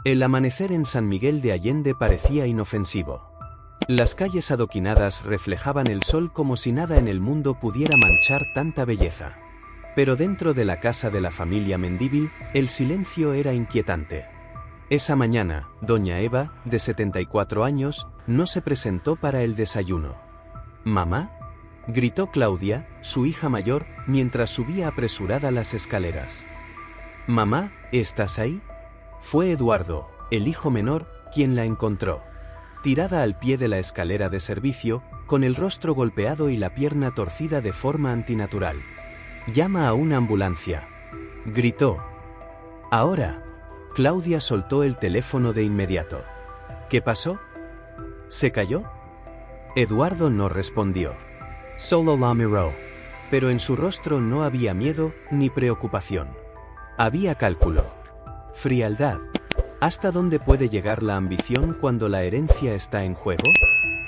El amanecer en San Miguel de Allende parecía inofensivo. Las calles adoquinadas reflejaban el sol como si nada en el mundo pudiera manchar tanta belleza. Pero dentro de la casa de la familia Mendívil, el silencio era inquietante. Esa mañana, doña Eva, de 74 años, no se presentó para el desayuno. «¿Mamá?», gritó Claudia, su hija mayor, mientras subía apresurada las escaleras. «Mamá, ¿estás ahí?». Fue Eduardo, el hijo menor, quien la encontró. Tirada al pie de la escalera de servicio, con el rostro golpeado y la pierna torcida de forma antinatural. «Llama a una ambulancia», gritó. «Ahora». Claudia soltó el teléfono de inmediato. «¿Qué pasó? ¿Se cayó?». Eduardo no respondió. Solo la miró. Pero en su rostro no había miedo ni preocupación. Había cálculo. Frialdad. ¿Hasta dónde puede llegar la ambición cuando la herencia está en juego?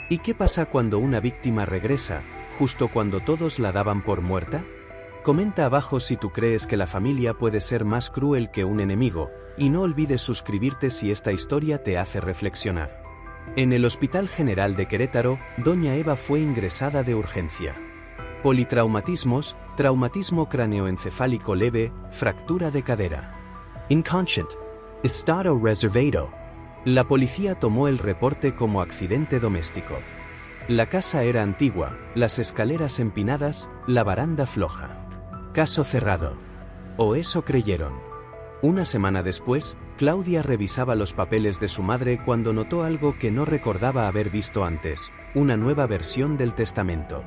¿Y qué pasa cuando una víctima regresa, justo cuando todos la daban por muerta? Comenta abajo si tú crees que la familia puede ser más cruel que un enemigo, y no olvides suscribirte si esta historia te hace reflexionar. En el Hospital General de Querétaro, doña Eva fue ingresada de urgencia. Politraumatismos, traumatismo craneoencefálico leve, fractura de cadera. Inconscient. Estado reservado. La policía tomó el reporte como accidente doméstico. La casa era antigua, las escaleras empinadas, la baranda floja. Caso cerrado. O eso creyeron. Una semana después, Claudia revisaba los papeles de su madre cuando notó algo que no recordaba haber visto antes, una nueva versión del testamento.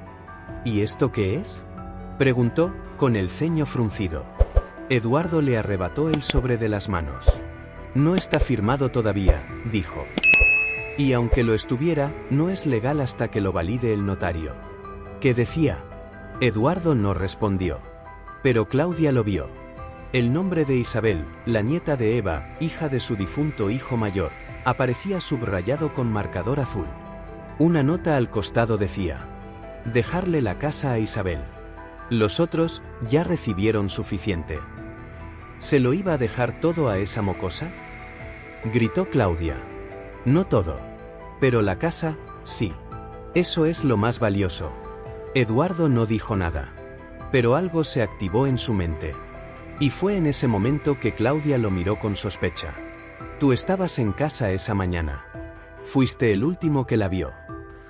¿Y esto qué es?, preguntó, con el ceño fruncido. Eduardo le arrebató el sobre de las manos. No está firmado todavía, dijo. Y aunque lo estuviera, no es legal hasta que lo valide el notario. ¿Qué decía? Eduardo no respondió. Pero Claudia lo vio. El nombre de Isabel, la nieta de Eva, hija de su difunto hijo mayor, aparecía subrayado con marcador azul. Una nota al costado decía: dejarle la casa a Isabel. Los otros ya recibieron suficiente. ¿Se lo iba a dejar todo a esa mocosa?, gritó Claudia. No todo. Pero la casa, sí. Eso es lo más valioso. Eduardo no dijo nada. Pero algo se activó en su mente. Y fue en ese momento que Claudia lo miró con sospecha. Tú estabas en casa esa mañana. Fuiste el último que la vio.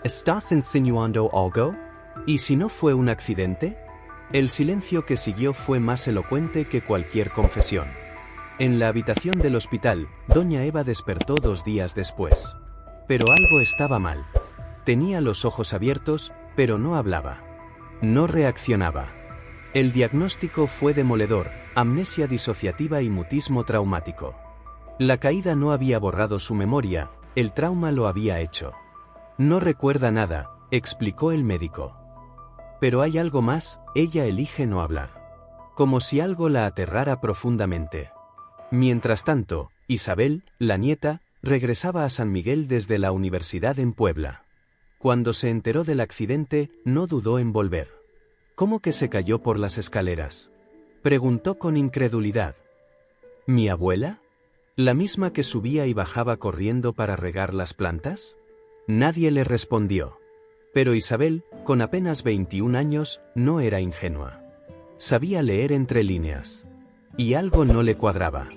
¿Estás insinuando algo? ¿Y si no fue un accidente? El silencio que siguió fue más elocuente que cualquier confesión. En la habitación del hospital, doña Eva despertó 2 días después. Pero algo estaba mal. Tenía los ojos abiertos, pero no hablaba. No reaccionaba. El diagnóstico fue demoledor: amnesia disociativa y mutismo traumático. La caída no había borrado su memoria, el trauma lo había hecho. No recuerda nada, explicó el médico. Pero hay algo más, ella elige no hablar. Como si algo la aterrara profundamente. Mientras tanto, Isabel, la nieta, regresaba a San Miguel desde la universidad en Puebla. Cuando se enteró del accidente, no dudó en volver. ¿Cómo que se cayó por las escaleras?, preguntó con incredulidad. ¿Mi abuela? ¿La misma que subía y bajaba corriendo para regar las plantas? Nadie le respondió. Pero Isabel, con apenas 21 años, no era ingenua. Sabía leer entre líneas. Y algo no le cuadraba.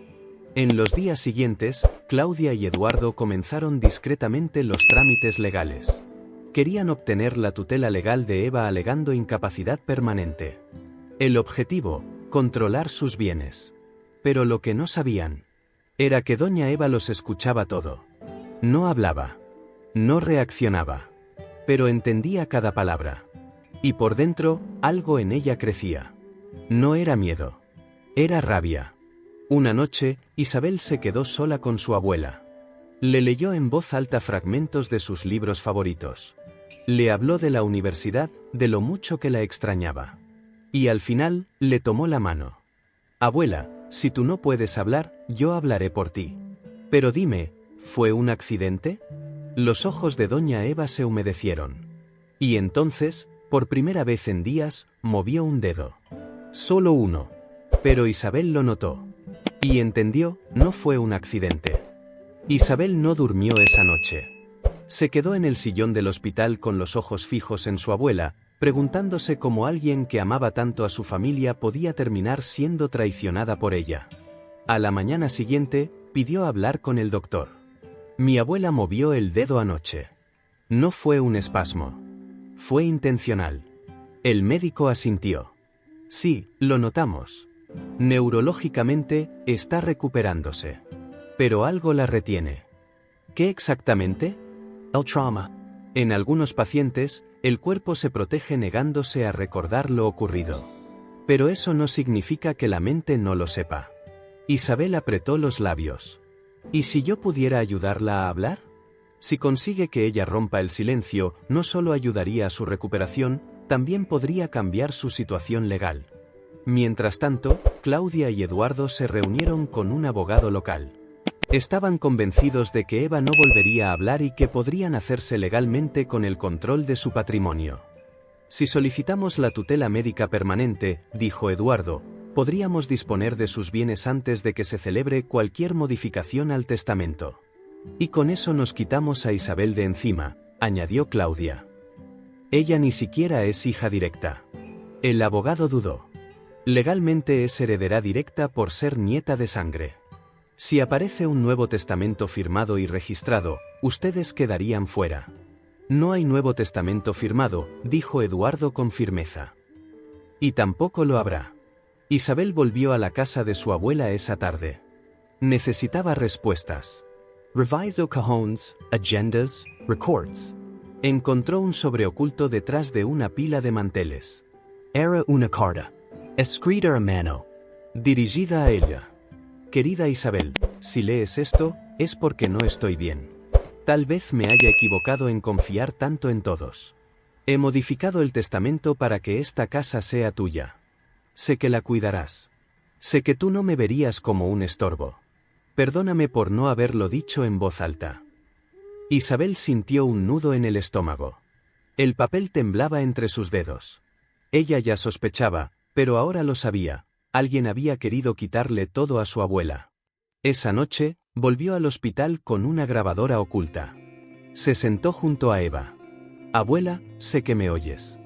En los días siguientes, Claudia y Eduardo comenzaron discretamente los trámites legales. Querían obtener la tutela legal de Eva alegando incapacidad permanente. El objetivo: controlar sus bienes. Pero lo que no sabían era que doña Eva los escuchaba todo. No hablaba. No reaccionaba. Pero entendía cada palabra. Y por dentro, algo en ella crecía. No era miedo. Era rabia. Una noche, Isabel se quedó sola con su abuela. Le leyó en voz alta fragmentos de sus libros favoritos. Le habló de la universidad, de lo mucho que la extrañaba. Y al final, le tomó la mano. Abuela, si tú no puedes hablar, yo hablaré por ti. Pero dime, ¿fue un accidente? Los ojos de doña Eva se humedecieron. Y entonces, por primera vez en días, movió un dedo. Solo uno. Pero Isabel lo notó. Y entendió: no fue un accidente. Isabel no durmió esa noche. Se quedó en el sillón del hospital con los ojos fijos en su abuela, preguntándose cómo alguien que amaba tanto a su familia podía terminar siendo traicionada por ella. A la mañana siguiente, pidió hablar con el doctor. Mi abuela movió el dedo anoche. No fue un espasmo. Fue intencional. El médico asintió. Sí, lo notamos. Neurológicamente, está recuperándose. Pero algo la retiene. ¿Qué exactamente? El trauma. En algunos pacientes, el cuerpo se protege negándose a recordar lo ocurrido. Pero eso no significa que la mente no lo sepa. Isabel apretó los labios. ¿Y si yo pudiera ayudarla a hablar? Si consigue que ella rompa el silencio, no solo ayudaría a su recuperación, también podría cambiar su situación legal. Mientras tanto, Claudia y Eduardo se reunieron con un abogado local. Estaban convencidos de que Eva no volvería a hablar y que podrían hacerse legalmente con el control de su patrimonio. Si solicitamos la tutela médica permanente, dijo Eduardo, podríamos disponer de sus bienes antes de que se celebre cualquier modificación al testamento. Y con eso nos quitamos a Isabel de encima, añadió Claudia. Ella ni siquiera es hija directa. El abogado dudó. Legalmente es heredera directa por ser nieta de sangre. Si aparece un nuevo testamento firmado y registrado, ustedes quedarían fuera. No hay nuevo testamento firmado, dijo Eduardo con firmeza. Y tampoco lo habrá. Isabel volvió a la casa de su abuela esa tarde. Necesitaba respuestas. Reviso cajones, agendas, records. Encontró un sobre oculto detrás de una pila de manteles. Era una carta, escrita a mano, dirigida a ella. Querida Isabel, si lees esto, es porque no estoy bien. Tal vez me haya equivocado en confiar tanto en todos. He modificado el testamento para que esta casa sea tuya. Sé que la cuidarás. Sé que tú no me verías como un estorbo. Perdóname por no haberlo dicho en voz alta. Isabel sintió un nudo en el estómago. El papel temblaba entre sus dedos. Ella ya sospechaba, pero ahora lo sabía. Alguien había querido quitarle todo a su abuela. Esa noche, volvió al hospital con una grabadora oculta. Se sentó junto a Eva. Abuela, sé que me oyes.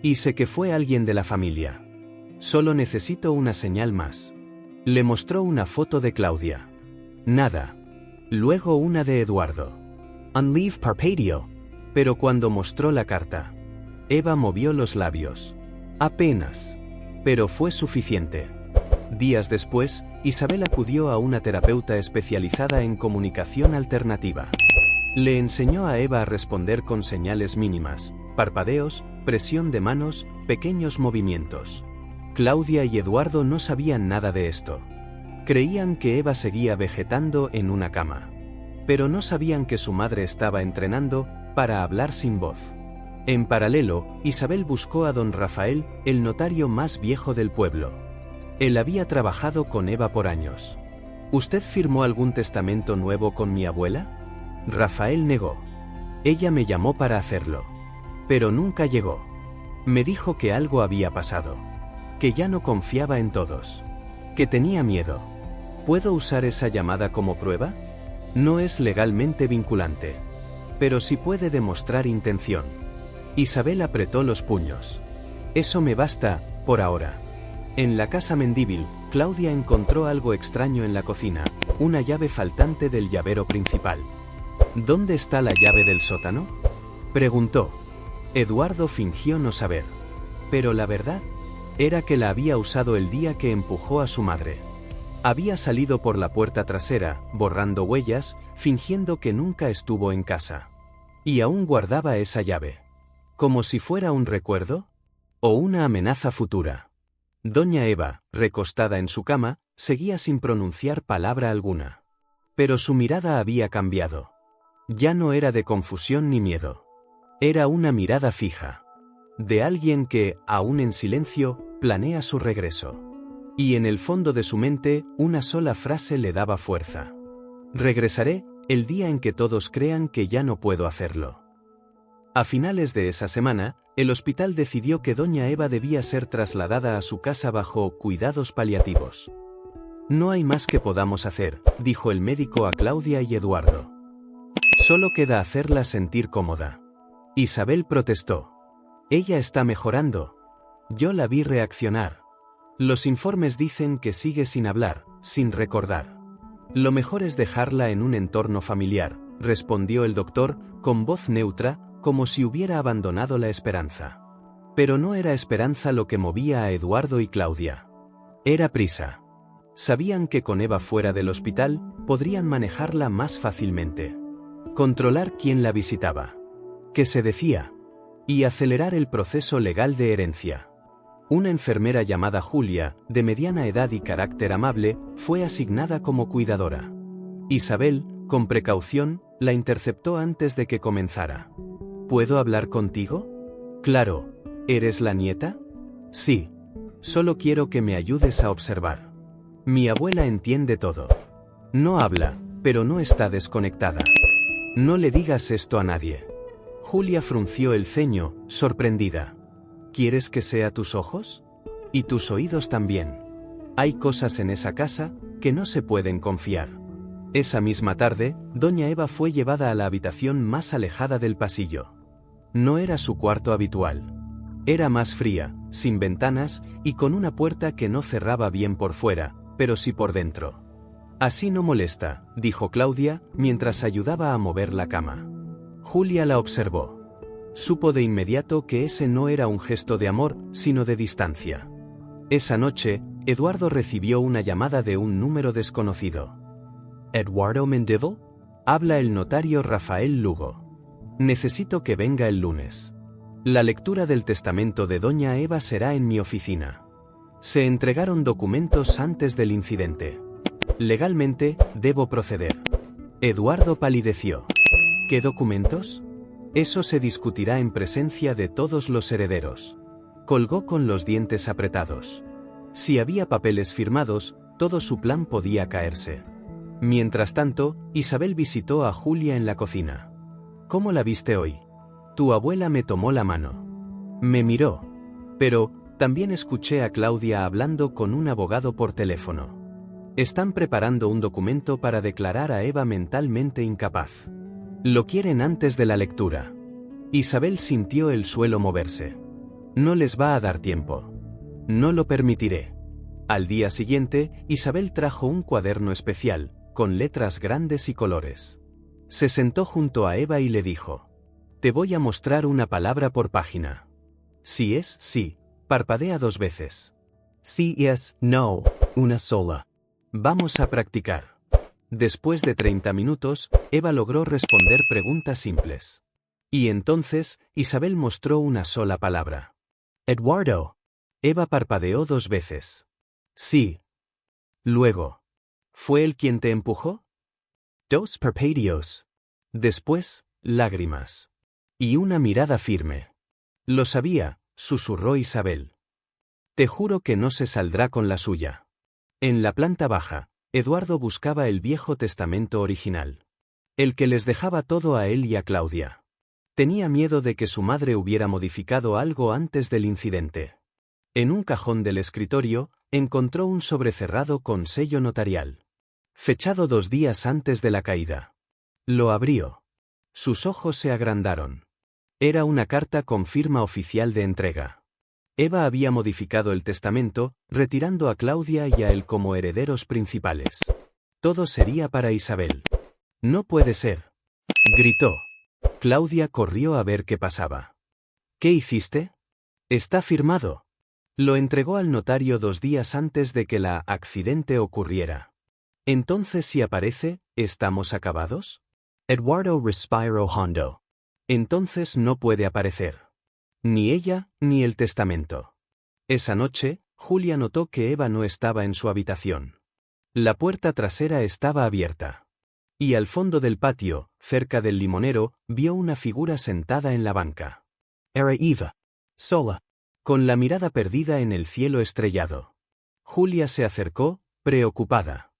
Y sé que fue alguien de la familia. Solo necesito una señal más. Le mostró una foto de Claudia. Nada. Luego una de Eduardo. Unleave Parpadio. Pero cuando mostró la carta, Eva movió los labios. Apenas. Pero fue suficiente. Días después, Isabel acudió a una terapeuta especializada en comunicación alternativa. Le enseñó a Eva a responder con señales mínimas, parpadeos, presión de manos, pequeños movimientos. Claudia y Eduardo no sabían nada de esto. Creían que Eva seguía vegetando en una cama. Pero no sabían que su madre estaba entrenando para hablar sin voz. En paralelo, Isabel buscó a don Rafael, el notario más viejo del pueblo. Él había trabajado con Eva por años. ¿Usted firmó algún testamento nuevo con mi abuela? Rafael negó. Ella me llamó para hacerlo. Pero nunca llegó. Me dijo que algo había pasado. Que ya no confiaba en todos. Que tenía miedo. ¿Puedo usar esa llamada como prueba? No es legalmente vinculante. Pero sí puede demostrar intención. Isabel apretó los puños. Eso me basta, por ahora. En la casa Mendívil, Claudia encontró algo extraño en la cocina, una llave faltante del llavero principal. ¿Dónde está la llave del sótano? Preguntó. Eduardo fingió no saber. Pero la verdad era que la había usado el día que empujó a su madre. Había salido por la puerta trasera, borrando huellas, fingiendo que nunca estuvo en casa. Y aún guardaba esa llave. ¿Como si fuera un recuerdo? ¿O una amenaza futura? Doña Eva, recostada en su cama, seguía sin pronunciar palabra alguna. Pero su mirada había cambiado. Ya no era de confusión ni miedo. Era una mirada fija. De alguien que, aún en silencio, planea su regreso. Y en el fondo de su mente, una sola frase le daba fuerza. Regresaré, el día en que todos crean que ya no puedo hacerlo. A finales de esa semana, el hospital decidió que doña Eva debía ser trasladada a su casa bajo cuidados paliativos. No hay más que podamos hacer, dijo el médico a Claudia y Eduardo. Solo queda hacerla sentir cómoda. Isabel protestó. Ella está mejorando. Yo la vi reaccionar. Los informes dicen que sigue sin hablar, sin recordar. Lo mejor es dejarla en un entorno familiar, respondió el doctor, con voz neutra, como si hubiera abandonado la esperanza. Pero no era esperanza lo que movía a Eduardo y Claudia. Era prisa. Sabían que con Eva fuera del hospital, podrían manejarla más fácilmente. Controlar quién la visitaba. ¿Qué se decía? Y acelerar el proceso legal de herencia. Una enfermera llamada Julia, de mediana edad y carácter amable, fue asignada como cuidadora. Isabel, con precaución, la interceptó antes de que comenzara. ¿Puedo hablar contigo? Claro. ¿Eres la nieta? Sí. Solo quiero que me ayudes a observar. Mi abuela entiende todo. No habla, pero no está desconectada. No le digas esto a nadie. Julia frunció el ceño, sorprendida. ¿Quieres que sea tus ojos? Y tus oídos también. Hay cosas en esa casa que no se pueden confiar. Esa misma tarde, doña Eva fue llevada a la habitación más alejada del pasillo. No era su cuarto habitual. Era más fría, sin ventanas y con una puerta que no cerraba bien por fuera, pero sí por dentro. Así no molesta, dijo Claudia, mientras ayudaba a mover la cama. Julia la observó. Supo de inmediato que ese no era un gesto de amor, sino de distancia. Esa noche, Eduardo recibió una llamada de un número desconocido. ¿Eduardo Mendívil? Habla el notario Rafael Lugo. Necesito que venga el lunes. La lectura del testamento de doña Eva será en mi oficina. Se entregaron documentos antes del incidente. Legalmente, debo proceder. Eduardo palideció. ¿Qué documentos? Eso se discutirá en presencia de todos los herederos. Colgó con los dientes apretados. Si había papeles firmados, todo su plan podía caerse. Mientras tanto, Isabel visitó a Julia en la cocina. ¿Cómo la viste hoy? Tu abuela me tomó la mano. Me miró. Pero, también escuché a Claudia hablando con un abogado por teléfono. Están preparando un documento para declarar a Eva mentalmente incapaz. Lo quieren antes de la lectura. Isabel sintió el suelo moverse. No les va a dar tiempo. No lo permitiré. Al día siguiente, Isabel trajo un cuaderno especial, con letras grandes y colores. Se sentó junto a Eva y le dijo: Te voy a mostrar una palabra por página. Si es sí, parpadea 2 veces. Si es no, una sola. Vamos a practicar. Después de 30 minutos, Eva logró responder preguntas simples. Y entonces, Isabel mostró una sola palabra. Eduardo. Eva parpadeó 2 veces. Sí. Luego. ¿Fue él quien te empujó? 2 parpadeos. Después, lágrimas. Y una mirada firme. Lo sabía, susurró Isabel. Te juro que no se saldrá con la suya. En la planta baja, Eduardo buscaba el Viejo Testamento original. El que les dejaba todo a él y a Claudia. Tenía miedo de que su madre hubiera modificado algo antes del incidente. En un cajón del escritorio, encontró un sobre cerrado con sello notarial. Fechado 2 días antes de la caída. Lo abrió. Sus ojos se agrandaron. Era una carta con firma oficial de entrega. Eva había modificado el testamento, retirando a Claudia y a él como herederos principales. Todo sería para Isabel. No puede ser. Gritó. Claudia corrió a ver qué pasaba. ¿Qué hiciste? Está firmado. Lo entregó al notario 2 días antes de que la accidente ocurriera. Entonces si aparece, ¿estamos acabados? Eduardo respiró hondo. Entonces no puede aparecer. Ni ella, ni el testamento. Esa noche, Julia notó que Eva no estaba en su habitación. La puerta trasera estaba abierta. Y al fondo del patio, cerca del limonero, vio una figura sentada en la banca. Era Eva. Sola. Con la mirada perdida en el cielo estrellado. Julia se acercó, preocupada.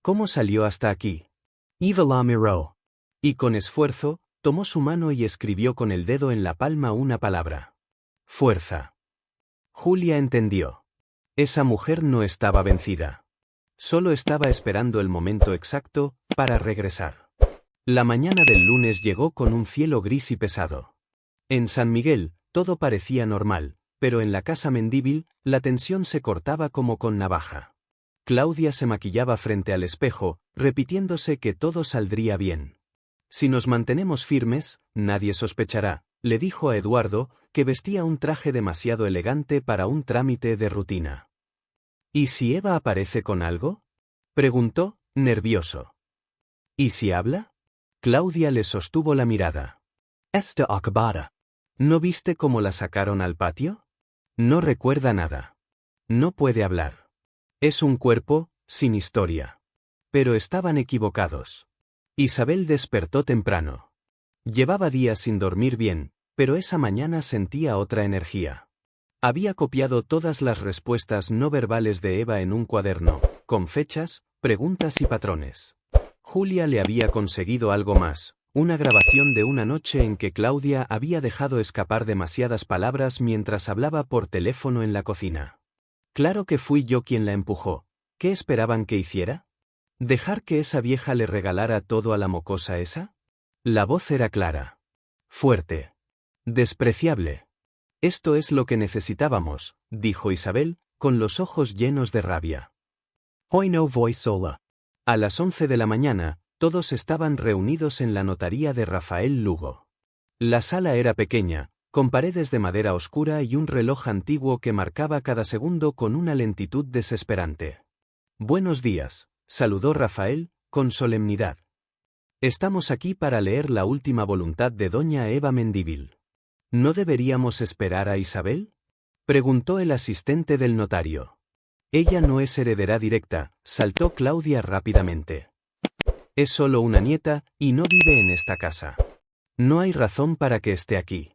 ¿Cómo salió hasta aquí? Eva la miró. Y con esfuerzo, tomó su mano y escribió con el dedo en la palma una palabra. Fuerza. Julia entendió. Esa mujer no estaba vencida. Solo estaba esperando el momento exacto para regresar. La mañana del lunes llegó con un cielo gris y pesado. En San Miguel, todo parecía normal, pero en la casa Mendívil, la tensión se cortaba como con navaja. Claudia se maquillaba frente al espejo, repitiéndose que todo saldría bien. Si nos mantenemos firmes, nadie sospechará, le dijo a Eduardo, que vestía un traje demasiado elegante para un trámite de rutina. ¿Y si Eva aparece con algo? Preguntó, nervioso. ¿Y si habla? Claudia le sostuvo la mirada. Esta acabada. ¿No viste cómo la sacaron al patio? No recuerda nada. No puede hablar. Es un cuerpo, sin historia. Pero estaban equivocados. Isabel despertó temprano. Llevaba días sin dormir bien, pero esa mañana sentía otra energía. Había copiado todas las respuestas no verbales de Eva en un cuaderno, con fechas, preguntas y patrones. Julia le había conseguido algo más, una grabación de una noche en que Claudia había dejado escapar demasiadas palabras mientras hablaba por teléfono en la cocina. Claro que fui yo quien la empujó. ¿Qué esperaban que hiciera? ¿Dejar que esa vieja le regalara todo a la mocosa esa? La voz era clara. Fuerte. Despreciable. Esto es lo que necesitábamos, dijo Isabel, con los ojos llenos de rabia. Hoy no voy sola. A las 11 de la mañana, todos estaban reunidos en la notaría de Rafael Lugo. La sala era pequeña, con paredes de madera oscura y un reloj antiguo que marcaba cada segundo con una lentitud desesperante. Buenos días, saludó Rafael, con solemnidad. Estamos aquí para leer la última voluntad de doña Eva Mendívil. ¿No deberíamos esperar a Isabel? Preguntó el asistente del notario. Ella no es heredera directa, saltó Claudia rápidamente. Es solo una nieta, y no vive en esta casa. No hay razón para que esté aquí.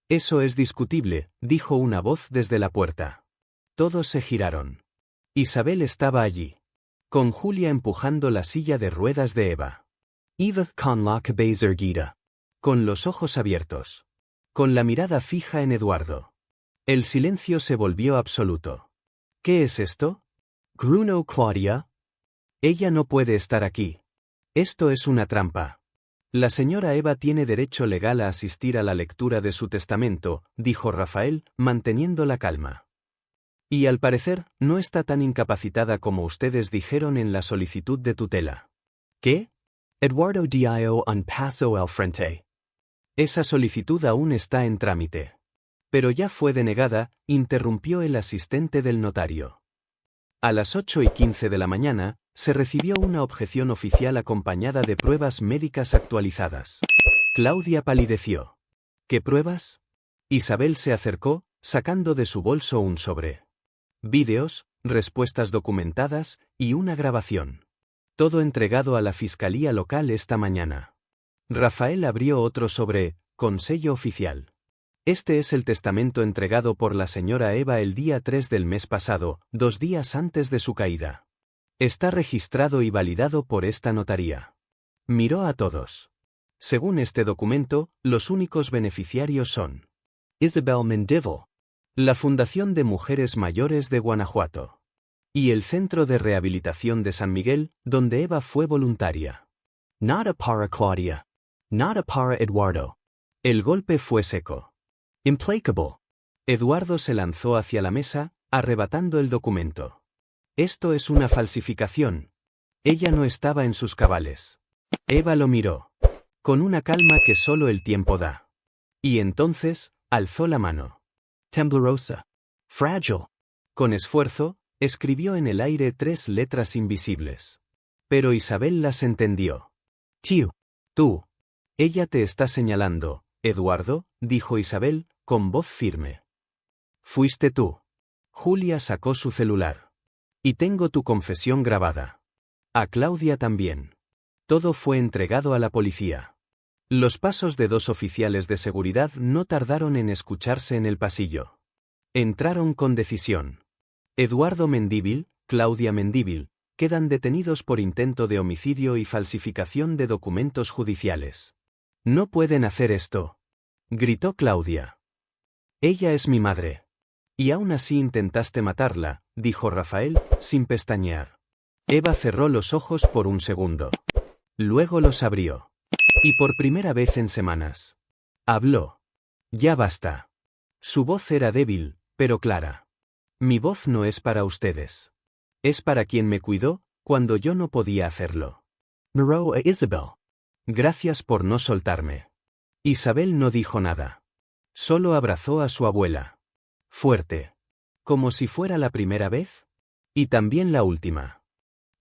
Eso es discutible, dijo una voz desde la puerta. Todos se giraron. Isabel estaba allí, con Julia empujando la silla de ruedas de Eva. Eva con la cabeza erguida, con los ojos abiertos, con la mirada fija en Eduardo. El silencio se volvió absoluto. ¿Qué es esto? Gruno Claudia. Ella no puede estar aquí. Esto es una trampa. La señora Eva tiene derecho legal a asistir a la lectura de su testamento, dijo Rafael, manteniendo la calma. Y al parecer, no está tan incapacitada como ustedes dijeron en la solicitud de tutela. ¿Qué? Eduardo dio un paso al frente. Esa solicitud aún está en trámite. Pero ya fue denegada, interrumpió el asistente del notario. A las 8:15 de la mañana, se recibió una objeción oficial acompañada de pruebas médicas actualizadas. Claudia palideció. ¿Qué pruebas? Isabel se acercó, sacando de su bolso un sobre. Vídeos, respuestas documentadas, y una grabación. Todo entregado a la fiscalía local esta mañana. Rafael abrió otro sobre, con sello oficial. Este es el testamento entregado por la señora Eva el día 3 del mes pasado, 2 días antes de su caída. Está registrado y validado por esta notaría. Miró a todos. Según este documento, los únicos beneficiarios son Isabel Mendívil, la Fundación de Mujeres Mayores de Guanajuato, y el Centro de Rehabilitación de San Miguel, donde Eva fue voluntaria. Nada para Claudia. Nada para Eduardo. El golpe fue seco. Implacable. Eduardo se lanzó hacia la mesa, arrebatando el documento. Esto es una falsificación. Ella no estaba en sus cabales. Eva lo miró. Con una calma que solo el tiempo da. Y entonces, alzó la mano. Temblorosa. Frágil. Con esfuerzo, escribió en el aire 3 letras invisibles. Pero Isabel las entendió. Tío. Tú. Ella te está señalando, Eduardo, dijo Isabel, con voz firme. Fuiste tú. Julia sacó su celular. Y tengo tu confesión grabada. A Claudia también. Todo fue entregado a la policía. Los pasos de 2 oficiales de seguridad no tardaron en escucharse en el pasillo. Entraron con decisión. Eduardo Mendívil, Claudia Mendívil, quedan detenidos por intento de homicidio y falsificación de documentos judiciales. No pueden hacer esto, gritó Claudia. Ella es mi madre. Y aún así intentaste matarla, dijo Rafael, sin pestañear. Eva cerró los ojos por un segundo. Luego los abrió. Y por primera vez en semanas. Habló. Ya basta. Su voz era débil, pero clara. Mi voz no es para ustedes. Es para quien me cuidó, cuando yo no podía hacerlo. Miró a Isabel. Gracias por no soltarme. Isabel no dijo nada. Solo abrazó a su abuela. Fuerte. Como si fuera la primera vez. Y también la última.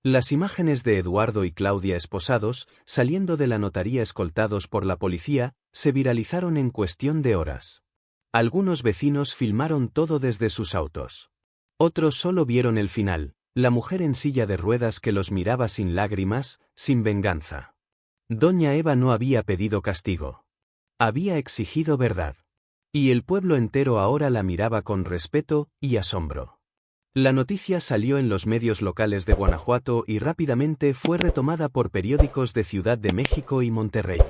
Las imágenes de Eduardo y Claudia esposados, saliendo de la notaría escoltados por la policía, se viralizaron en cuestión de horas. Algunos vecinos filmaron todo desde sus autos. Otros solo vieron el final, la mujer en silla de ruedas que los miraba sin lágrimas, sin venganza. Doña Eva no había pedido castigo. Había exigido verdad. Y el pueblo entero ahora la miraba con respeto y asombro. La noticia salió en los medios locales de Guanajuato y rápidamente fue retomada por periódicos de Ciudad de México y Monterrey.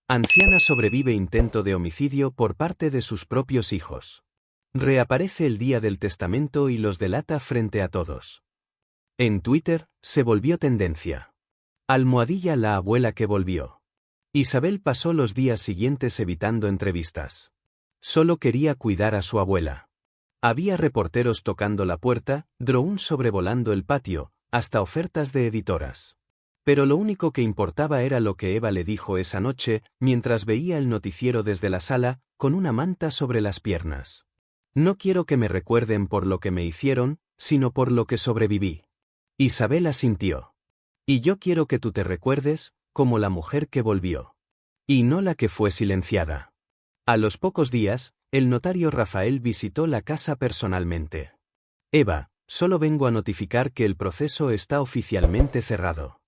Anciana sobrevive intento de homicidio por parte de sus propios hijos. Reaparece el día del testamento y los delata frente a todos. En Twitter, se volvió tendencia. Almohadilla la abuela que volvió. Isabel pasó los días siguientes evitando entrevistas. Solo quería cuidar a su abuela. Había reporteros tocando la puerta, drones sobrevolando el patio, hasta ofertas de editoras. Pero lo único que importaba era lo que Eva le dijo esa noche, mientras veía el noticiero desde la sala, con una manta sobre las piernas. No quiero que me recuerden por lo que me hicieron, sino por lo que sobreviví. Isabel asintió. Y yo quiero que tú te recuerdes, como la mujer que volvió. Y no la que fue silenciada. A los pocos días, el notario Rafael visitó la casa personalmente. Eva, solo vengo a notificar que el proceso está oficialmente cerrado.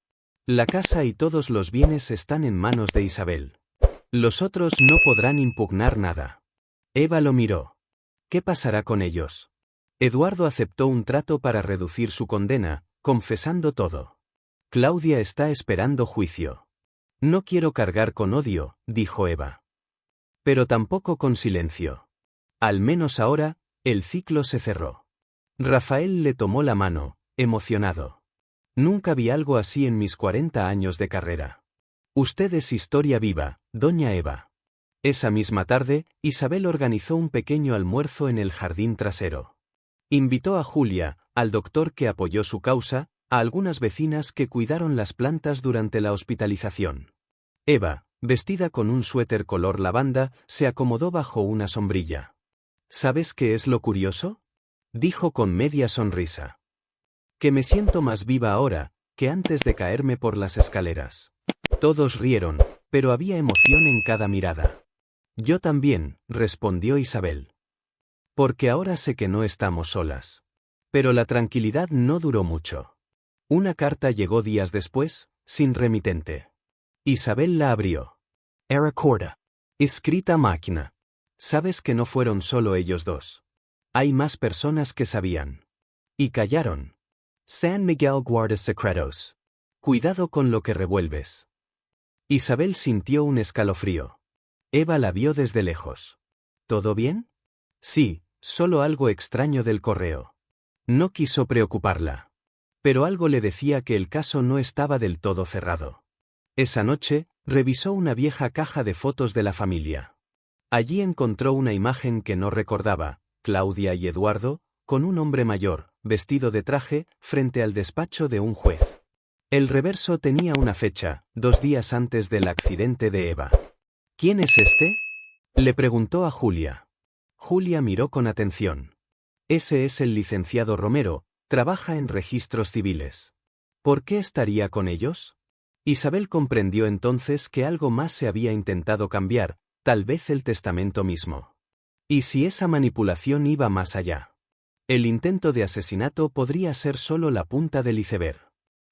La casa y todos los bienes están en manos de Isabel. Los otros no podrán impugnar nada. Eva lo miró. ¿Qué pasará con ellos? Eduardo aceptó un trato para reducir su condena, confesando todo. Claudia está esperando juicio. No quiero cargar con odio, dijo Eva. Pero tampoco con silencio. Al menos ahora, el ciclo se cerró. Rafael le tomó la mano, emocionado. Nunca vi algo así en mis 40 años de carrera. Usted es historia viva, doña Eva. Esa misma tarde, Isabel organizó un pequeño almuerzo en el jardín trasero. Invitó a Julia, al doctor que apoyó su causa, a algunas vecinas que cuidaron las plantas durante la hospitalización. Eva, vestida con un suéter color lavanda, se acomodó bajo una sombrilla. ¿Sabes qué es lo curioso? Dijo con media sonrisa. Que me siento más viva ahora, que antes de caerme por las escaleras. Todos rieron, pero había emoción en cada mirada. Yo también, respondió Isabel. Porque ahora sé que no estamos solas. Pero la tranquilidad no duró mucho. Una carta llegó días después, sin remitente. Isabel la abrió. Era corta. Escrita a máquina. Sabes que no fueron solo ellos dos. Hay más personas que sabían. Y callaron. San Miguel guarda secretos. Cuidado con lo que revuelves. Isabel sintió un escalofrío. Eva la vio desde lejos. ¿Todo bien? Sí, solo algo extraño del correo. No quiso preocuparla. Pero algo le decía que el caso no estaba del todo cerrado. Esa noche, revisó una vieja caja de fotos de la familia. Allí encontró una imagen que no recordaba, Claudia y Eduardo, con un hombre mayor, vestido de traje, frente al despacho de un juez. El reverso tenía una fecha, 2 días antes del accidente de Eva. ¿Quién es este? Le preguntó a Julia. Julia miró con atención. Ese es el licenciado Romero, trabaja en registros civiles. ¿Por qué estaría con ellos? Isabel comprendió entonces que algo más se había intentado cambiar, tal vez el testamento mismo. ¿Y si esa manipulación iba más allá? El intento de asesinato podría ser solo la punta del iceberg.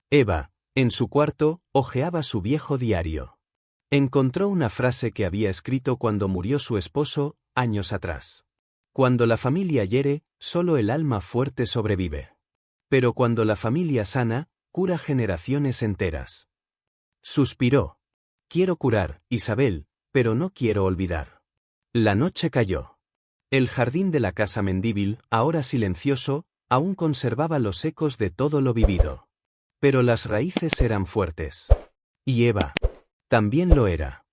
Eva, en su cuarto, hojeaba su viejo diario. Encontró una frase que había escrito cuando murió su esposo, años atrás. Cuando la familia hiere, solo el alma fuerte sobrevive. Pero cuando la familia sana, cura generaciones enteras. Suspiró. Quiero curar, Isabel, pero no quiero olvidar. La noche cayó. El jardín de la casa Mendívil, ahora silencioso, aún conservaba los ecos de todo lo vivido. Pero las raíces eran fuertes. Y Eva también lo era.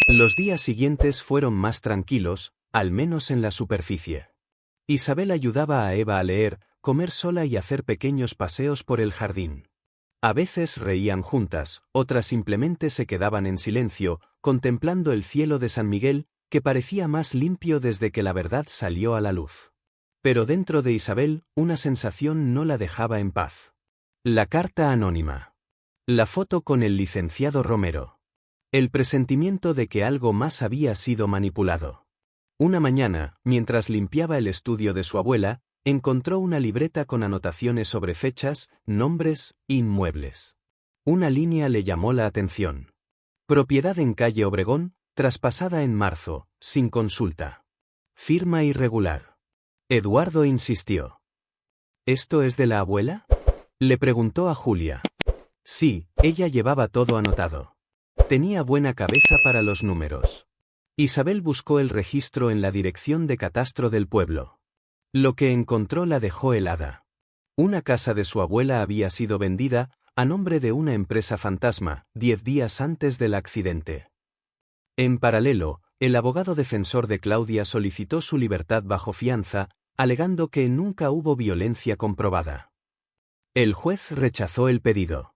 Los días siguientes fueron más tranquilos, al menos en la superficie. Isabel ayudaba a Eva a leer, comer sola y hacer pequeños paseos por el jardín. A veces reían juntas, otras simplemente se quedaban en silencio, contemplando el cielo de San Miguel, que parecía más limpio desde que la verdad salió a la luz. Pero dentro de Isabel, una sensación no la dejaba en paz. La carta anónima. La foto con el licenciado Romero. El presentimiento de que algo más había sido manipulado. Una mañana, mientras limpiaba el estudio de su abuela, encontró una libreta con anotaciones sobre fechas, nombres, inmuebles. Una línea le llamó la atención. Propiedad en calle Obregón, traspasada en marzo, sin consulta. Firma irregular. Eduardo insistió. ¿Esto es de la abuela? Le preguntó a Julia. Sí, ella llevaba todo anotado. Tenía buena cabeza para los números. Isabel buscó el registro en la dirección de catastro del pueblo. Lo que encontró la dejó helada. Una casa de su abuela había sido vendida, a nombre de una empresa fantasma, 10 días antes del accidente. En paralelo, el abogado defensor de Claudia solicitó su libertad bajo fianza, alegando que nunca hubo violencia comprobada. El juez rechazó el pedido.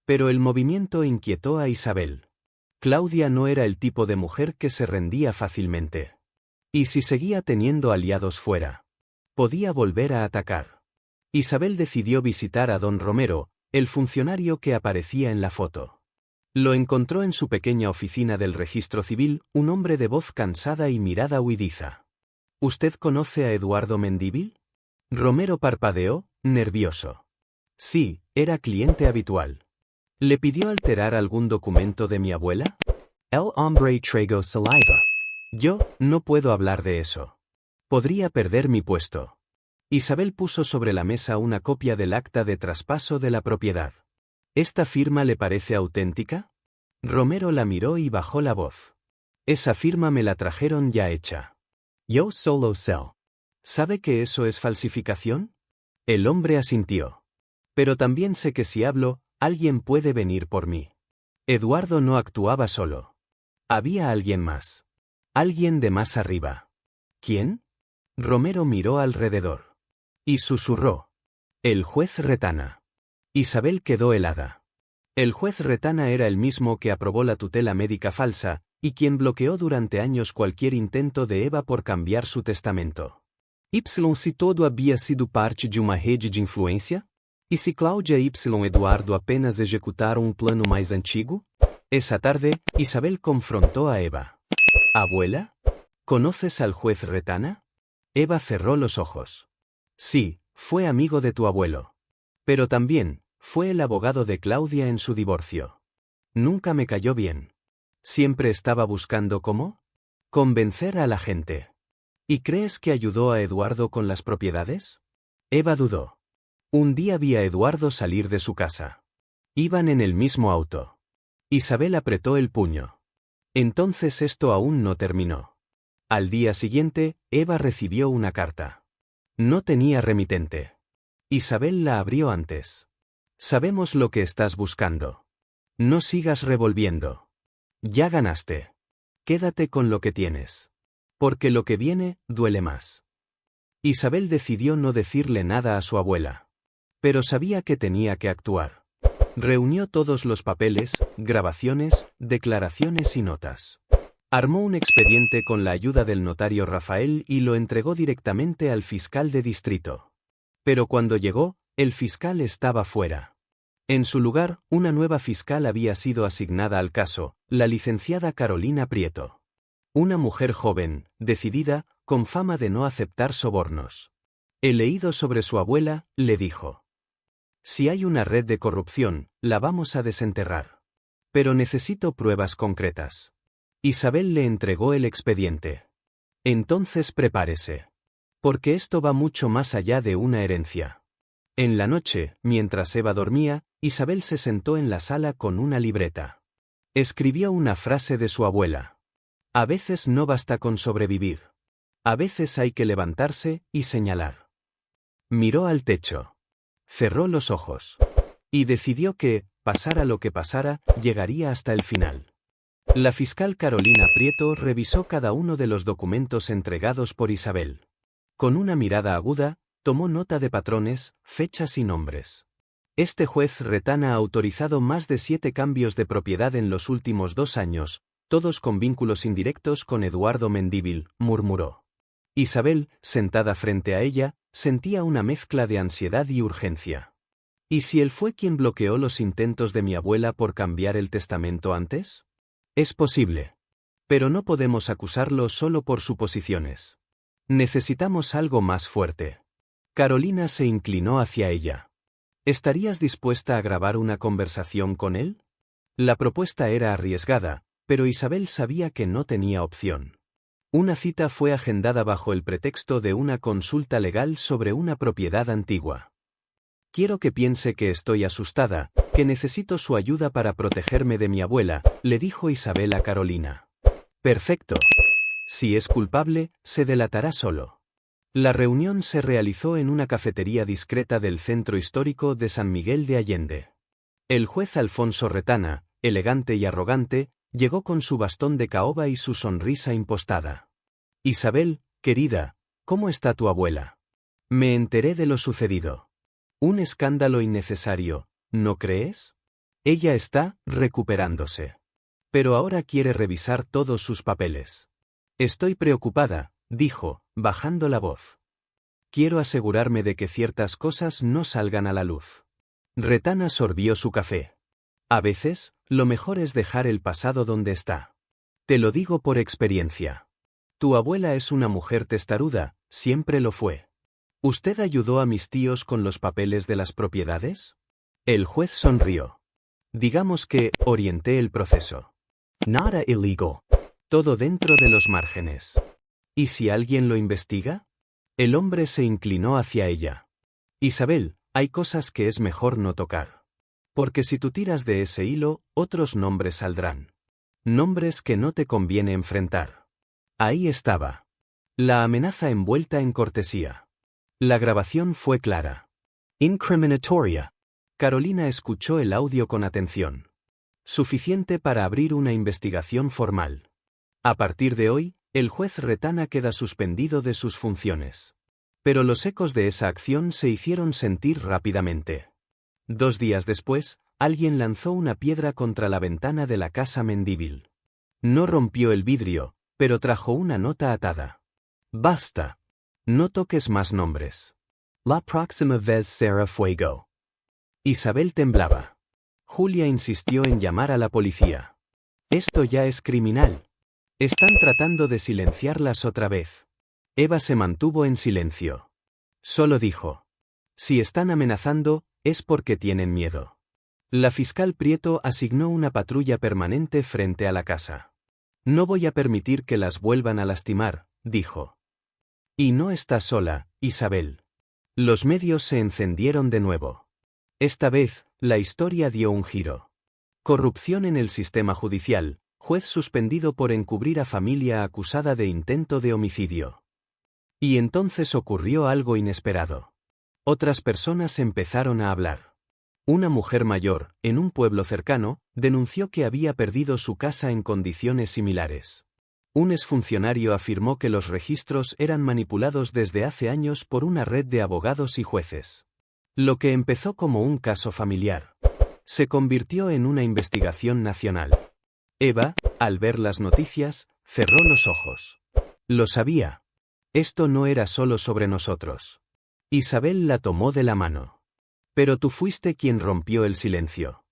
Pero el movimiento inquietó a Isabel. Claudia no era el tipo de mujer que se rendía fácilmente. ¿Y si seguía teniendo aliados fuera? Podía volver a atacar. Isabel decidió visitar a don Romero, el funcionario que aparecía en la foto. Lo encontró en su pequeña oficina del registro civil, un hombre de voz cansada y mirada huidiza. ¿Usted conoce a Eduardo Mendívil? Romero parpadeó, nervioso. Sí, era cliente habitual. ¿Le pidió alterar algún documento de mi abuela? El hombre tragó saliva. Yo no puedo hablar de eso. Podría perder mi puesto. Isabel puso sobre la mesa una copia del acta de traspaso de la propiedad. ¿Esta firma le parece auténtica? Romero la miró y bajó la voz. Esa firma me la trajeron ya hecha. Yo solo sé. ¿Sabe que eso es falsificación? El hombre asintió. Pero también sé que si hablo, alguien puede venir por mí. Eduardo no actuaba solo. Había alguien más. Alguien de más arriba. ¿Quién? Romero miró alrededor. Y susurró. El juez Retana. Isabel quedó helada. El juez Retana era el mismo que aprobó la tutela médica falsa, y quien bloqueó durante años cualquier intento de Eva por cambiar su testamento. Si todo había sido parte de uma rede de influência? E se Cláudia e Eduardo apenas ejecutaron un plano más antigo? Esa tarde, Isabel confrontó a Eva. ¿Abuela? ¿Conoces al juez Retana? Eva cerró los ojos. Sí, fue amigo de tu abuelo. Pero también, fue el abogado de Claudia en su divorcio. Nunca me cayó bien. Siempre estaba buscando cómo convencer a la gente. ¿Y crees que ayudó a Eduardo con las propiedades? Eva dudó. Un día vi a Eduardo salir de su casa. Iban en el mismo auto. Isabel apretó el puño. Entonces esto aún no terminó. Al día siguiente, Eva recibió una carta. No tenía remitente. Isabel la abrió antes. Sabemos lo que estás buscando. No sigas revolviendo. Ya ganaste. Quédate con lo que tienes. Porque lo que viene, duele más. Isabel decidió no decirle nada a su abuela. Pero sabía que tenía que actuar. Reunió todos los papeles, grabaciones, declaraciones y notas. Armó un expediente con la ayuda del notario Rafael y lo entregó directamente al fiscal de distrito. Pero cuando llegó, el fiscal estaba fuera. En su lugar, una nueva fiscal había sido asignada al caso, la licenciada Carolina Prieto. Una mujer joven, decidida, con fama de no aceptar sobornos. He leído sobre su abuela, le dijo. Si hay una red de corrupción, la vamos a desenterrar. Pero necesito pruebas concretas. Isabel le entregó el expediente. Entonces prepárese. Porque esto va mucho más allá de una herencia. En la noche, mientras Eva dormía, Isabel se sentó en la sala con una libreta. Escribió una frase de su abuela. A veces no basta con sobrevivir. A veces hay que levantarse y señalar. Miró al techo. Cerró los ojos. Y decidió que, pasara lo que pasara, llegaría hasta el final. La fiscal Carolina Prieto revisó cada uno de los documentos entregados por Isabel. Con una mirada aguda, tomó nota de patrones, fechas y nombres. Este juez Retana ha autorizado más de 7 cambios de propiedad en los últimos 2 años, todos con vínculos indirectos con Eduardo Mendívil, murmuró. Isabel, sentada frente a ella, sentía una mezcla de ansiedad y urgencia. ¿Y si él fue quien bloqueó los intentos de mi abuela por cambiar el testamento antes? Es posible. Pero no podemos acusarlo solo por suposiciones. Necesitamos algo más fuerte. Carolina se inclinó hacia ella. ¿Estarías dispuesta a grabar una conversación con él? La propuesta era arriesgada, pero Isabel sabía que no tenía opción. Una cita fue agendada bajo el pretexto de una consulta legal sobre una propiedad antigua. Quiero que piense que estoy asustada, que necesito su ayuda para protegerme de mi abuela, le dijo Isabel a Carolina. Perfecto. Si es culpable, se delatará solo. La reunión se realizó en una cafetería discreta del centro histórico de San Miguel de Allende. El juez Alfonso Retana, elegante y arrogante, llegó con su bastón de caoba y su sonrisa impostada. Isabel, querida, ¿cómo está tu abuela? Me enteré de lo sucedido. Un escándalo innecesario, ¿no crees? Ella está recuperándose. Pero ahora quiere revisar todos sus papeles. Estoy preocupada, dijo, bajando la voz. Quiero asegurarme de que ciertas cosas no salgan a la luz. Retana sorbió su café. A veces, lo mejor es dejar el pasado donde está. Te lo digo por experiencia. Tu abuela es una mujer testaruda, siempre lo fue. ¿Usted ayudó a mis tíos con los papeles de las propiedades? El juez sonrió. Digamos que orienté el proceso. Nada illegal. Todo dentro de los márgenes. ¿Y si alguien lo investiga? El hombre se inclinó hacia ella. Isabel, hay cosas que es mejor no tocar. Porque si tú tiras de ese hilo, otros nombres saldrán. Nombres que no te conviene enfrentar. Ahí estaba. La amenaza envuelta en cortesía. La grabación fue clara. Incriminatoria. Carolina escuchó el audio con atención. Suficiente para abrir una investigación formal. A partir de hoy, el juez Retana queda suspendido de sus funciones. Pero los ecos de esa acción se hicieron sentir rápidamente. 2 días después, alguien lanzó una piedra contra la ventana de la casa Mendívil. No rompió el vidrio, pero trajo una nota atada. Basta. No toques más nombres. La próxima vez será fuego. Isabel temblaba. Julia insistió en llamar a la policía. Esto ya es criminal. Están tratando de silenciarlas otra vez. Eva se mantuvo en silencio. Solo dijo. Si están amenazando, es porque tienen miedo. La fiscal Prieto asignó una patrulla permanente frente a la casa. No voy a permitir que las vuelvan a lastimar, dijo. Y no está sola, Isabel. Los medios se encendieron de nuevo. Esta vez, la historia dio un giro. Corrupción en el sistema judicial, juez suspendido por encubrir a familia acusada de intento de homicidio. Y entonces ocurrió algo inesperado. Otras personas empezaron a hablar. Una mujer mayor, en un pueblo cercano, denunció que había perdido su casa en condiciones similares. Un exfuncionario afirmó que los registros eran manipulados desde hace años por una red de abogados y jueces. Lo que empezó como un caso familiar se convirtió en una investigación nacional. Eva, al ver las noticias, cerró los ojos. Lo sabía. Esto no era solo sobre nosotros. Isabel la tomó de la mano. Pero tú fuiste quien rompió el silencio.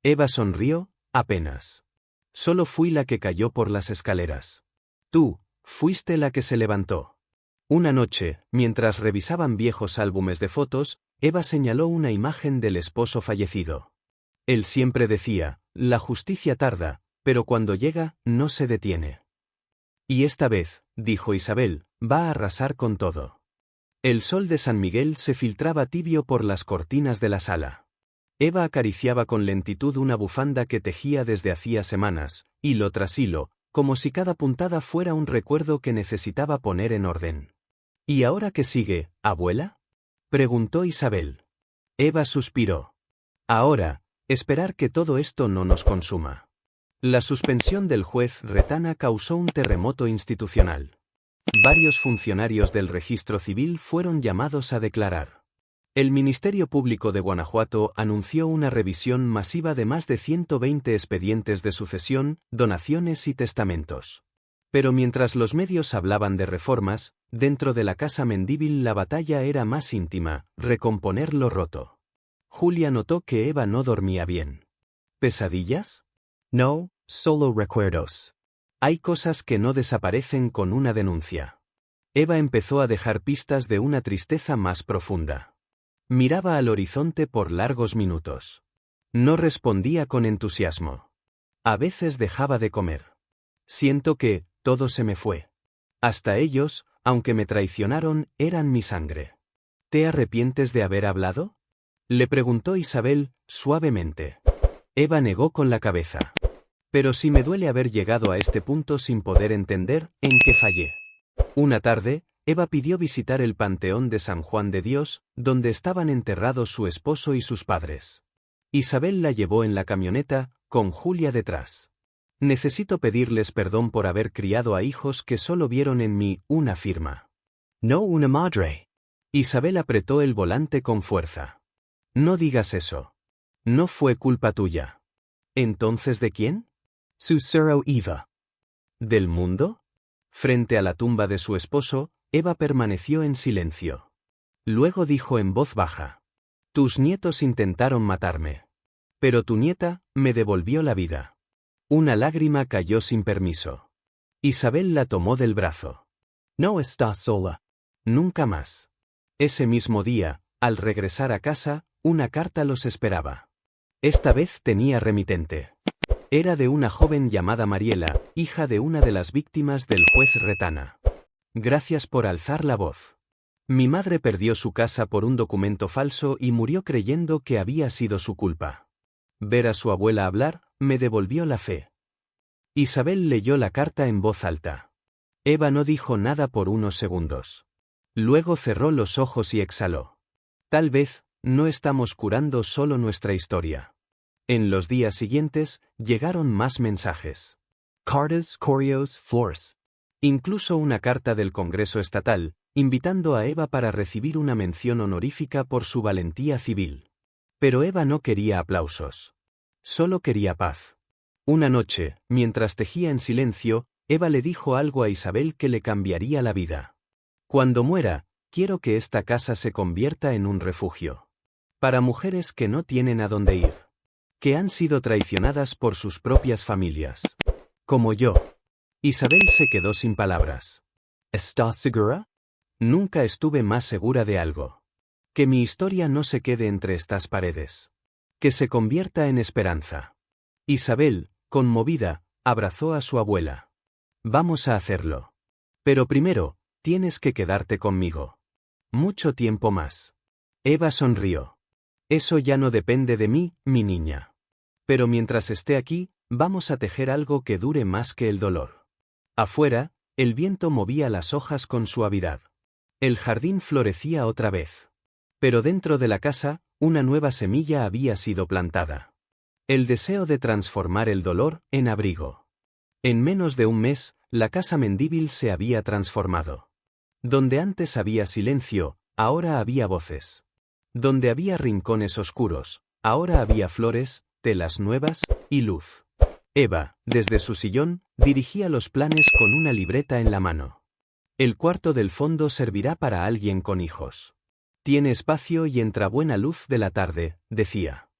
Eva sonrió, apenas. Solo fui la que cayó por las escaleras. Tú, fuiste la que se levantó. Una noche, mientras revisaban viejos álbumes de fotos, Eva señaló una imagen del esposo fallecido. Él siempre decía, la justicia tarda, pero cuando llega, no se detiene. Y esta vez, dijo Isabel, va a arrasar con todo. El sol de San Miguel se filtraba tibio por las cortinas de la sala. Eva acariciaba con lentitud una bufanda que tejía desde hacía semanas, hilo tras hilo, como si cada puntada fuera un recuerdo que necesitaba poner en orden. ¿Y ahora qué sigue, abuela? Preguntó Isabel. Eva suspiró. Ahora, esperar que todo esto no nos consuma. La suspensión del juez Retana causó un terremoto institucional. Varios funcionarios del registro civil fueron llamados a declarar. El Ministerio Público de Guanajuato anunció una revisión masiva de más de 120 expedientes de sucesión, donaciones y testamentos. Pero mientras los medios hablaban de reformas, dentro de la casa Mendívil la batalla era más íntima, recomponer lo roto. Julia notó que Eva no dormía bien. ¿Pesadillas? No, solo recuerdos. Hay cosas que no desaparecen con una denuncia. Eva empezó a dejar pistas de una tristeza más profunda. Miraba al horizonte por largos minutos. No respondía con entusiasmo. A veces dejaba de comer. Siento que todo se me fue. Hasta ellos, aunque me traicionaron, eran mi sangre. ¿Te arrepientes de haber hablado? Le preguntó Isabel, suavemente. Eva negó con la cabeza. Pero sí me duele haber llegado a este punto sin poder entender en qué fallé. Una tarde, Eva pidió visitar el Panteón de San Juan de Dios, donde estaban enterrados su esposo y sus padres. Isabel la llevó en la camioneta, con Julia detrás. Necesito pedirles perdón por haber criado a hijos que solo vieron en mí una firma. No una madre. Isabel apretó el volante con fuerza. No digas eso. No fue culpa tuya. ¿Entonces de quién? Sussurró Eva. ¿Del mundo? Frente a la tumba de su esposo, Eva permaneció en silencio. Luego dijo en voz baja. Tus nietos intentaron matarme. Pero tu nieta me devolvió la vida. Una lágrima cayó sin permiso. Isabel la tomó del brazo. No estás sola. Nunca más. Ese mismo día, al regresar a casa, una carta los esperaba. Esta vez tenía remitente. Era de una joven llamada Mariela, hija de una de las víctimas del juez Retana. Gracias por alzar la voz. Mi madre perdió su casa por un documento falso y murió creyendo que había sido su culpa. Ver a su abuela hablar, me devolvió la fe. Isabel leyó la carta en voz alta. Eva no dijo nada por unos segundos. Luego cerró los ojos y exhaló. Tal vez, no estamos curando solo nuestra historia. En los días siguientes, llegaron más mensajes. Cartas, correos, flores. Incluso una carta del Congreso Estatal, invitando a Eva para recibir una mención honorífica por su valentía civil. Pero Eva no quería aplausos. Solo quería paz. Una noche, mientras tejía en silencio, Eva le dijo algo a Isabel que le cambiaría la vida. Cuando muera, quiero que esta casa se convierta en un refugio. Para mujeres que no tienen a dónde ir. Que han sido traicionadas por sus propias familias. Como yo. Isabel se quedó sin palabras. ¿Estás segura? Nunca estuve más segura de algo. Que mi historia no se quede entre estas paredes. Que se convierta en esperanza. Isabel, conmovida, abrazó a su abuela. Vamos a hacerlo. Pero primero, tienes que quedarte conmigo. Mucho tiempo más. Eva sonrió. Eso ya no depende de mí, mi niña. Pero mientras esté aquí, vamos a tejer algo que dure más que el dolor. Afuera, el viento movía las hojas con suavidad. El jardín florecía otra vez. Pero dentro de la casa, una nueva semilla había sido plantada. El deseo de transformar el dolor en abrigo. En menos de un mes, la casa Mendívil se había transformado. Donde antes había silencio, ahora había voces. Donde había rincones oscuros, ahora había flores, telas nuevas y luz. Eva, desde su sillón, dirigía los planes con una libreta en la mano. El cuarto del fondo servirá para alguien con hijos. Tiene espacio y entra buena luz de la tarde, decía.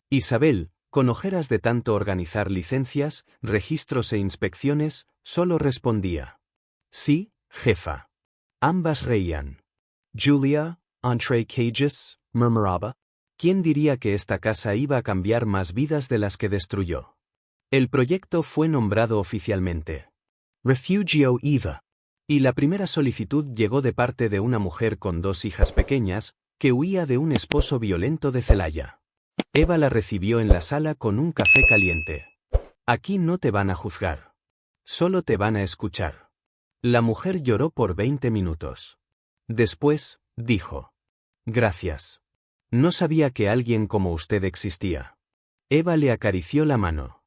Isabel, con ojeras de tanto organizar licencias, registros e inspecciones, solo respondía. Sí, jefa. Ambas reían. Julia, entre cages, murmuraba. ¿Quién diría que esta casa iba a cambiar más vidas de las que destruyó? El proyecto fue nombrado oficialmente. Refugio Eva. Y la primera solicitud llegó de parte de una mujer con 2 hijas pequeñas, que huía de un esposo violento de Celaya. Eva la recibió en la sala con un café caliente. Aquí no te van a juzgar. Solo te van a escuchar. La mujer lloró por 20 minutos. Después, dijo. Gracias. No sabía que alguien como usted existía. Eva le acarició la mano.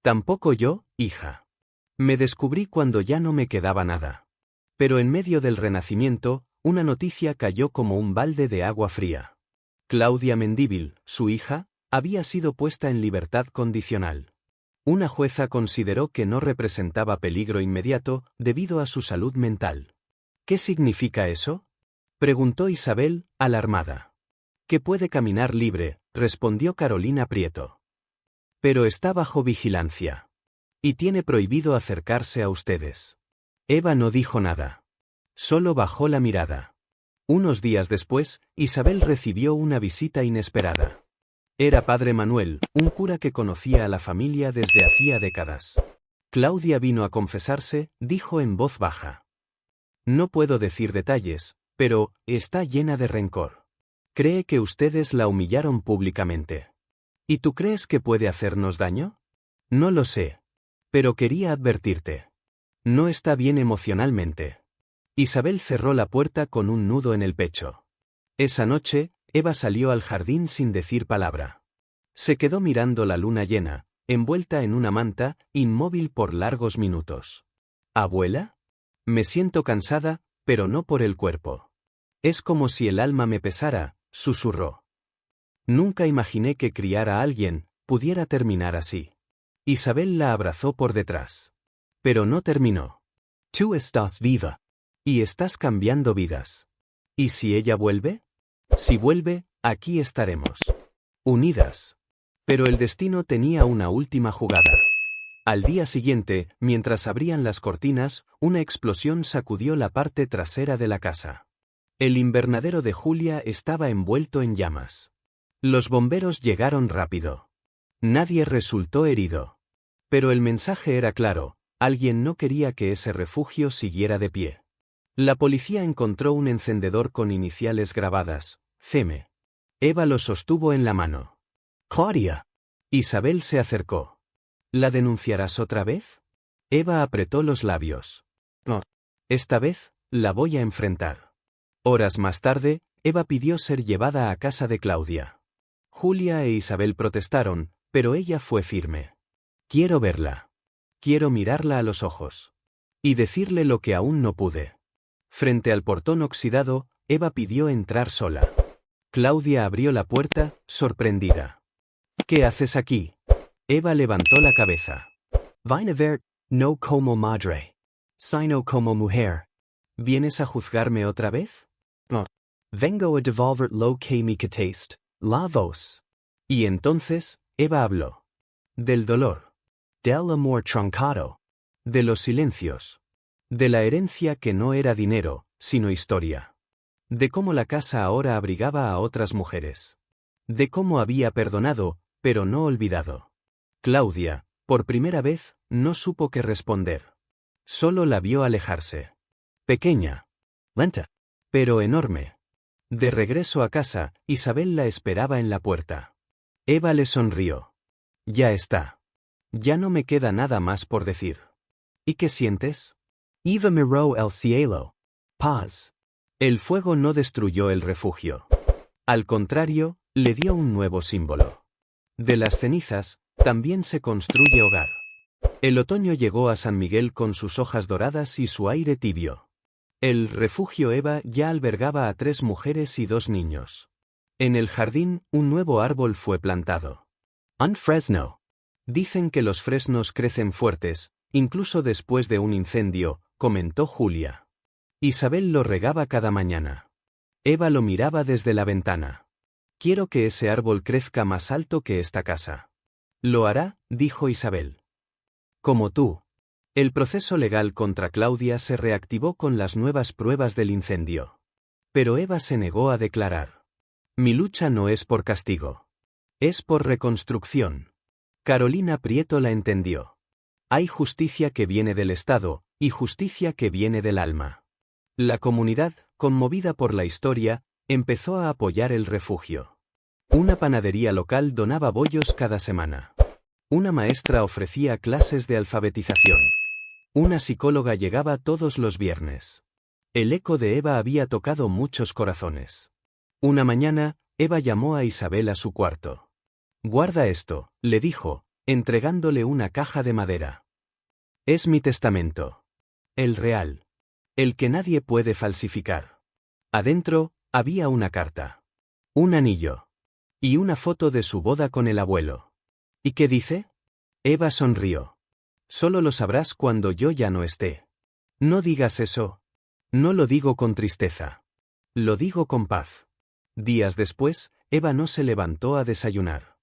Tampoco yo, hija. Me descubrí cuando ya no me quedaba nada. Pero en medio del Renacimiento, una noticia cayó como un balde de agua fría. Claudia Mendívil, su hija, había sido puesta en libertad condicional. Una jueza consideró que no representaba peligro inmediato debido a su salud mental. ¿Qué significa eso?, preguntó Isabel, alarmada. Que puede caminar libre, respondió Carolina Prieto. Pero está bajo vigilancia. Y tiene prohibido acercarse a ustedes. Eva no dijo nada. Solo bajó la mirada. Unos días después, Isabel recibió una visita inesperada. Era Padre Manuel, un cura que conocía a la familia desde hacía décadas. Claudia vino a confesarse, dijo en voz baja. No puedo decir detalles, pero está llena de rencor. Cree que ustedes la humillaron públicamente. ¿Y tú crees que puede hacernos daño? No lo sé. Pero quería advertirte. No está bien emocionalmente. Isabel cerró la puerta con un nudo en el pecho. Esa noche, Eva salió al jardín sin decir palabra. Se quedó mirando la luna llena, envuelta en una manta, inmóvil por largos minutos. ¿Abuela? Me siento cansada, pero no por el cuerpo. Es como si el alma me pesara, susurró. Nunca imaginé que criar a alguien pudiera terminar así. Isabel la abrazó por detrás. Pero no terminó. Tú estás viva. Y estás cambiando vidas. ¿Y si ella vuelve? Si vuelve, aquí estaremos. Unidas. Pero el destino tenía una última jugada. Al día siguiente, mientras abrían las cortinas, una explosión sacudió la parte trasera de la casa. El invernadero de Julia estaba envuelto en llamas. Los bomberos llegaron rápido. Nadie resultó herido. Pero el mensaje era claro, alguien no quería que ese refugio siguiera de pie. La policía encontró un encendedor con iniciales grabadas, CM. Eva lo sostuvo en la mano. ¡Claudia! Isabel se acercó. ¿La denunciarás otra vez? Eva apretó los labios. No. Esta vez, la voy a enfrentar. Horas más tarde, Eva pidió ser llevada a casa de Claudia. Julia e Isabel protestaron, pero ella fue firme. Quiero verla. Quiero mirarla a los ojos. Y decirle lo que aún no pude. Frente al portón oxidado, Eva pidió entrar sola. Claudia abrió la puerta, sorprendida. ¿Qué haces aquí? Eva levantó la cabeza. Vine a ver, no como madre, sino como mujer. ¿Vienes a juzgarme otra vez? No. Vengo a devolver lo que me quitaste, la voz. Y entonces, Eva habló. Del dolor. Del amor truncado. De los silencios. De la herencia que no era dinero, sino historia. De cómo la casa ahora abrigaba a otras mujeres. De cómo había perdonado, pero no olvidado. Claudia, por primera vez, no supo qué responder. Solo la vio alejarse. Pequeña. Lenta. Pero enorme. De regreso a casa, Isabel la esperaba en la puerta. Eva le sonrió. Ya está. Ya no me queda nada más por decir. ¿Y qué sientes? Eva miró el cielo. Paz. El fuego no destruyó el refugio. Al contrario, le dio un nuevo símbolo. De las cenizas, también se construye hogar. El otoño llegó a San Miguel con sus hojas doradas y su aire tibio. El refugio Eva ya albergaba a 3 mujeres y 2 niños. En el jardín, un nuevo árbol fue plantado. Un fresno. Dicen que los fresnos crecen fuertes, incluso después de un incendio, comentó Julia. Isabel lo regaba cada mañana. Eva lo miraba desde la ventana. Quiero que ese árbol crezca más alto que esta casa. Lo hará, dijo Isabel. Como tú. El proceso legal contra Claudia se reactivó con las nuevas pruebas del incendio. Pero Eva se negó a declarar. Mi lucha no es por castigo. Es por reconstrucción. Carolina Prieto la entendió. Hay justicia que viene del Estado, y justicia que viene del alma. La comunidad, conmovida por la historia, empezó a apoyar el refugio. Una panadería local donaba bollos cada semana. Una maestra ofrecía clases de alfabetización. Una psicóloga llegaba todos los viernes. El eco de Eva había tocado muchos corazones. Una mañana, Eva llamó a Isabel a su cuarto. Guarda esto, le dijo, entregándole una caja de madera. Es mi testamento. El real. El que nadie puede falsificar. Adentro, había una carta. Un anillo. Y una foto de su boda con el abuelo. ¿Y qué dice? Eva sonrió. Solo lo sabrás cuando yo ya no esté. No digas eso. No lo digo con tristeza. Lo digo con paz. Días después, Eva no se levantó a desayunar.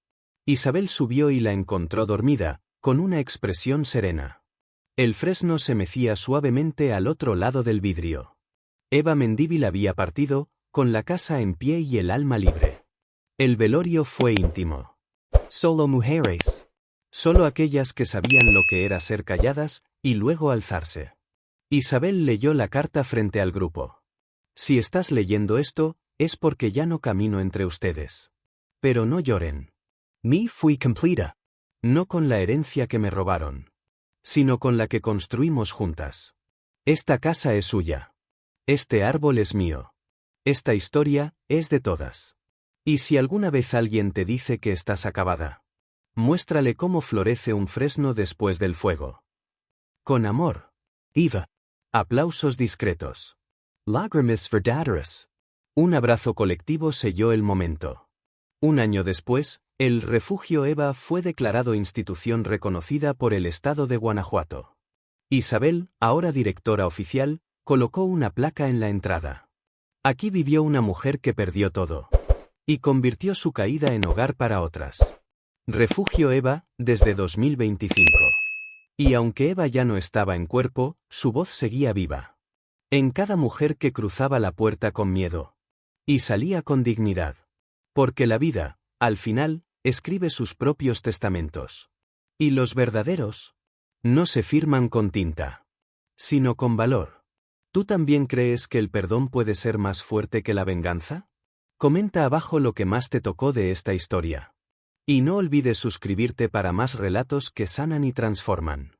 Isabel subió y la encontró dormida, con una expresión serena. El fresno se mecía suavemente al otro lado del vidrio. Eva Mendívil había partido, con la casa en pie y el alma libre. El velorio fue íntimo. Solo mujeres. Solo aquellas que sabían lo que era ser calladas, y luego alzarse. Isabel leyó la carta frente al grupo. Si estás leyendo esto, es porque ya no camino entre ustedes. Pero no lloren. Me fui completa. No con la herencia que me robaron, sino con la que construimos juntas. Esta casa es suya. Este árbol es mío. Esta historia es de todas. Y si alguna vez alguien te dice que estás acabada, muéstrale cómo florece un fresno después del fuego. Con amor. Eva. Aplausos discretos. Lágrimas verdaderas. Un abrazo colectivo selló el momento. Un año después, el Refugio Eva fue declarado institución reconocida por el Estado de Guanajuato. Isabel, ahora directora oficial, colocó una placa en la entrada. Aquí vivió una mujer que perdió todo. Y convirtió su caída en hogar para otras. Refugio Eva, desde 2025. Y aunque Eva ya no estaba en cuerpo, su voz seguía viva. En cada mujer que cruzaba la puerta con miedo. Y salía con dignidad. Porque la vida, al final, escribe sus propios testamentos. Y los verdaderos no se firman con tinta, sino con valor. ¿Tú también crees que el perdón puede ser más fuerte que la venganza? Comenta abajo lo que más te tocó de esta historia. Y no olvides suscribirte para más relatos que sanan y transforman.